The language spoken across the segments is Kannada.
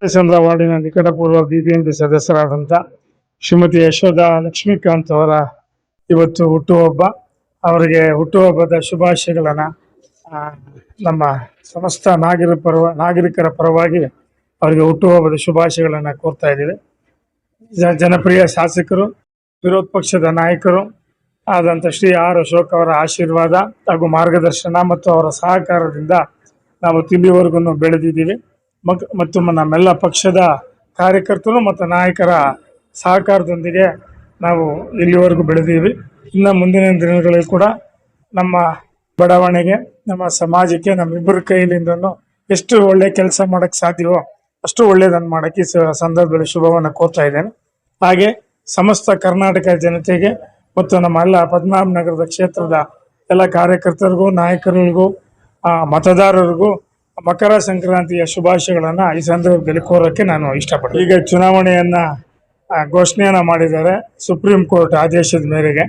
ಚಂದ್ರ ವಾರ್ಡಿನ ನಿಕಟಪೂರ್ವ ಬಿಬಿಎಂಪಿ ಸದಸ್ಯರಾದಂಥ ಶ್ರೀಮತಿ ಯಶೋಧ ಲಕ್ಷ್ಮೀಕಾಂತ್ ಅವರ ಇವತ್ತು ಹುಟ್ಟುಹಬ್ಬ. ಅವರಿಗೆ ಹುಟ್ಟುಹಬ್ಬದ ಶುಭಾಶಯಗಳನ್ನ ನಮ್ಮ ಸಮಸ್ತ ನಾಗರಿಕರ ಪರವಾಗಿ ಅವರಿಗೆ ಹುಟ್ಟುಹಬ್ಬದ ಶುಭಾಶಯಗಳನ್ನ ಕೋರ್ತಾ ಇದ್ದೀವಿ. ಜನಪ್ರಿಯ ಶಾಸಕರು, ವಿರೋಧ ಪಕ್ಷದ ನಾಯಕರು ಆದಂಥ ಶ್ರೀ ಆರ್ ಅಶೋಕ್ ಅವರ ಆಶೀರ್ವಾದ ಹಾಗೂ ಮಾರ್ಗದರ್ಶನ ಮತ್ತು ಅವರ ಸಹಕಾರದಿಂದ ನಾವು ಇಲ್ಲಿವರೆಗೂ ಬೆಳೆದಿದ್ದೀವಿ. ಮತ್ತು ನಮ್ಮೆಲ್ಲ ಪಕ್ಷದ ಕಾರ್ಯಕರ್ತರು ಮತ್ತು ನಾಯಕರ ಸಹಕಾರದೊಂದಿಗೆ ನಾವು ಇಲ್ಲಿವರೆಗೂ ಬೆಳೆದೀವಿ. ಇನ್ನು ಮುಂದಿನ ದಿನಗಳಲ್ಲಿ ಕೂಡ ನಮ್ಮ ಬಡಾವಣೆಗೆ, ನಮ್ಮ ಸಮಾಜಕ್ಕೆ ನಮ್ಮಿಬ್ಬರ ಕೈಲಿಂದನೂ ಎಷ್ಟು ಒಳ್ಳೆ ಕೆಲಸ ಮಾಡೋಕ್ಕೆ ಸಾಧ್ಯವೋ ಅಷ್ಟು ಒಳ್ಳೆಯದನ್ನು ಮಾಡೋಕ್ಕೆ ಸಂದರ್ಭದಲ್ಲಿ ಶುಭವನ್ನು ಕೋರ್ತಾ ಇದ್ದೇನೆ. ಹಾಗೆ ಸಮಸ್ತ ಕರ್ನಾಟಕ ಜನತೆಗೆ ಮತ್ತು ನಮ್ಮ ಎಲ್ಲ ಪದ್ಮನಾಭನಗರದ ಕ್ಷೇತ್ರದ ಎಲ್ಲ ಕಾರ್ಯಕರ್ತರಿಗೂ, ನಾಯಕರಿಗೂ, ಮತದಾರರಿಗೂ ಮಕರ ಸಂಕ್ರಾಂತಿಯ ಶುಭಾಶಯಗಳನ್ನು ಈ ಸಂದರ್ಭದಲ್ಲಿ ಕೋರೋಕ್ಕೆ ನಾನು ಇಷ್ಟಪಡ್ತೀನಿ. ಈಗ ಚುನಾವಣೆಯನ್ನ ಘೋಷಣೆಯನ್ನ ಮಾಡಿದ್ದಾರೆ ಸುಪ್ರೀಂ ಕೋರ್ಟ್ ಆದೇಶದ ಮೇರೆಗೆ.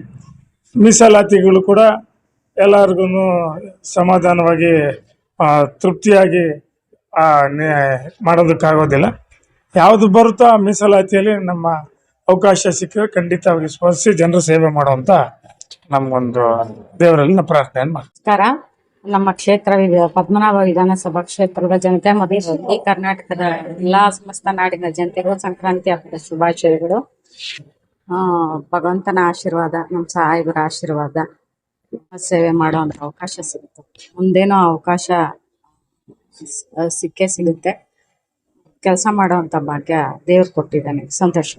ಮೀಸಲಾತಿಗಳು ಕೂಡ ಎಲ್ಲರಿಗೂ ಸಮಾಧಾನವಾಗಿ ತೃಪ್ತಿಯಾಗಿ ಮಾಡೋದಕ್ಕಾಗೋದಿಲ್ಲ. ಯಾವುದು ಬರುತ್ತೋ ಆ ಮೀಸಲಾತಿಯಲ್ಲಿ ನಮ್ಮ ಅವಕಾಶ ಸಿಕ್ಕರೆ ಖಂಡಿತವಾಗಿ ಸ್ಪರ್ಶಿ ಜನರ ಸೇವೆ ಮಾಡುವಂತ ನಮ್ಗೊಂದು ದೇವರಲ್ಲಿ ನಾವು ಪ್ರಾರ್ಥನೆ ಮಾಡ್ತೀವಿ. ನಮ್ಮ ಕ್ಷೇತ್ರ ಪದ್ಮನಾಭ ವಿಧಾನಸಭಾ ಕ್ಷೇತ್ರದ ಜನತೆ ಮತ್ತು ಈ ಕರ್ನಾಟಕದ ಎಲ್ಲಾ ಸಮಸ್ತ ನಾಡಿನ ಜನತೆಗೂ ಸಂಕ್ರಾಂತಿ ಹಬ್ಬದ ಶುಭಾಶಯಗಳು. ಭಗವಂತನ ಆಶೀರ್ವಾದ, ನಮ್ಮ ಸಹಾಯಕರ ಆಶೀರ್ವಾದ, ಸೇವೆ ಮಾಡುವಂತ ಅವಕಾಶ ಸಿಗುತ್ತೆ. ಮುಂದೇನೋ ಅವಕಾಶ ಸಿಕ್ಕೇ ಸಿಗುತ್ತೆ. ಕೆಲಸ ಮಾಡುವಂತ ಭಾಗ್ಯ ದೇವ್ರು ಕೊಟ್ಟಿದ್ದಾನೆ. ಸಂತೋಷ.